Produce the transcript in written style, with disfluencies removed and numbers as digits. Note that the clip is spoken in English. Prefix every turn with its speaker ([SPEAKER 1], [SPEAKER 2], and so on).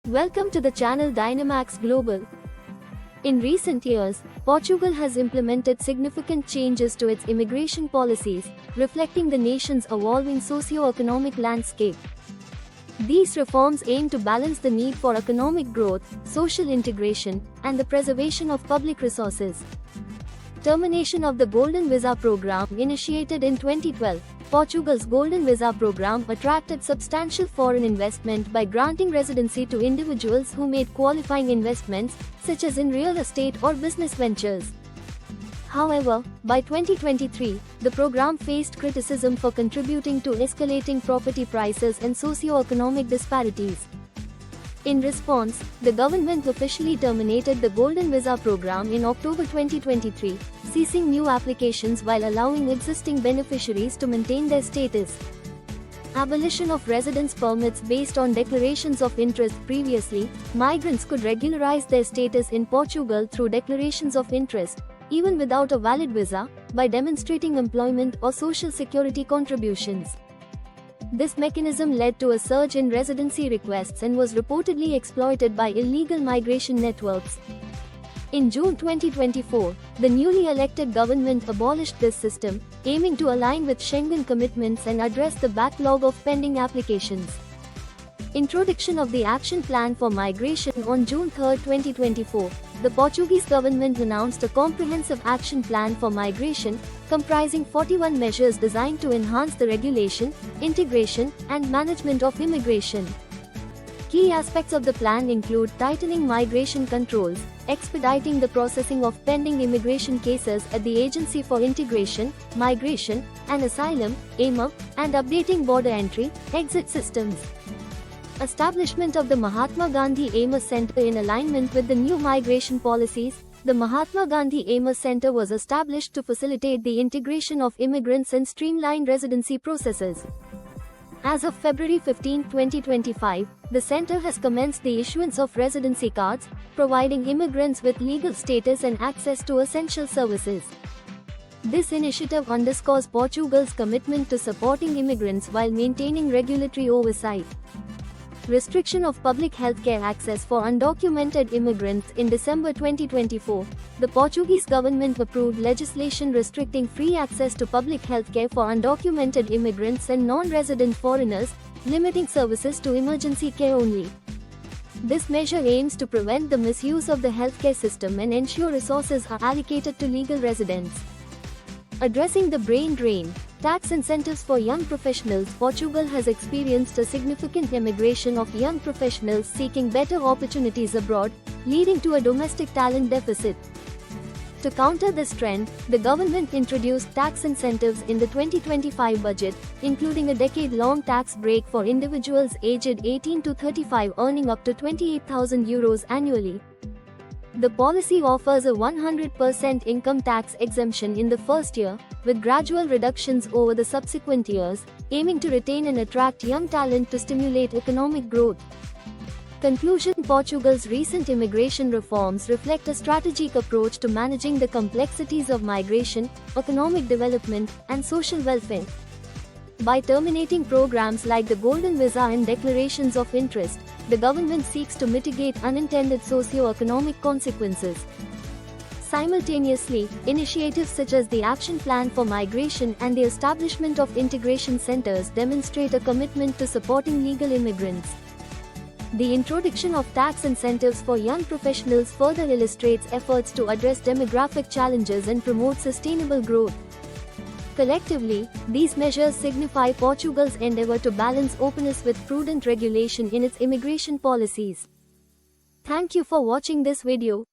[SPEAKER 1] Welcome to the channel Dynamax Global. In recent years, Portugal has implemented significant changes to its immigration policies, reflecting the nation's evolving socio-economic landscape. These reforms aim to balance the need for economic growth, social integration, and the preservation of public resources. Termination of the Golden Visa program initiated in 2012. Portugal's Golden Visa program attracted substantial foreign investment by granting residency to individuals who made qualifying investments, such as in real estate or business ventures. However, by 2023, the program faced criticism for contributing to escalating property prices and socio-economic disparities. In response, the government officially terminated the Golden Visa program in October 2023, ceasing new applications while allowing existing beneficiaries to maintain their status. Abolition of residence permits based on declarations of interest. Previously, migrants could regularize their status in Portugal through declarations of interest, even without a valid visa, by demonstrating employment or social security contributions. This mechanism led to a surge in residency requests and was reportedly exploited by illegal migration networks. In June 2024, the newly elected government abolished this system, aiming to align with Schengen commitments and address the backlog of pending applications. Introduction of the Action Plan for Migration. On June 3, 2024, the Portuguese government announced a comprehensive action plan for migration, comprising 41 measures designed to enhance the regulation, integration, and management of immigration. Key aspects of the plan include tightening migration controls, expediting the processing of pending immigration cases at the Agency for Integration, Migration, and Asylum, AMA, and updating border entry/exit systems. Establishment of the Mahatma Gandhi Amar Center. In alignment with the new migration policies, the Mahatma Gandhi Amar Center was established to facilitate the integration of immigrants and streamline residency processes. As of February 15, 2025, the center has commenced the issuance of residency cards, providing immigrants with legal status and access to essential services. This initiative underscores Portugal's commitment to supporting immigrants while maintaining regulatory oversight. Restriction of public healthcare access for undocumented immigrants. In December 2024, the Portuguese government approved legislation restricting free access to public healthcare for undocumented immigrants and non-resident foreigners, limiting services to emergency care only. This measure aims to prevent the misuse of the healthcare system and ensure resources are allocated to legal residents. Addressing the brain drain. Tax incentives for young professionals. Portugal has experienced a significant emigration of young professionals seeking better opportunities abroad, leading to a domestic talent deficit. To counter this trend, the government introduced tax incentives in the 2025 budget, including a decade-long tax break for individuals aged 18 to 35 earning up to €28,000 annually. The policy offers a 100% income tax exemption in the first year, with gradual reductions over the subsequent years, aiming to retain and attract young talent to stimulate economic growth. Conclusion. Portugal's recent immigration reforms reflect a strategic approach to managing the complexities of migration, economic development, and social welfare. By terminating programs like the Golden Visa and declarations of interest, the government seeks to mitigate unintended socio-economic consequences. Simultaneously, initiatives such as the Action Plan for Migration and the establishment of integration centers demonstrate a commitment to supporting legal immigrants. The introduction of tax incentives for young professionals further illustrates efforts to address demographic challenges and promote sustainable growth. Collectively, these measures signify Portugal's endeavor to balance openness with prudent regulation in its immigration policies. Thank you for watching this video.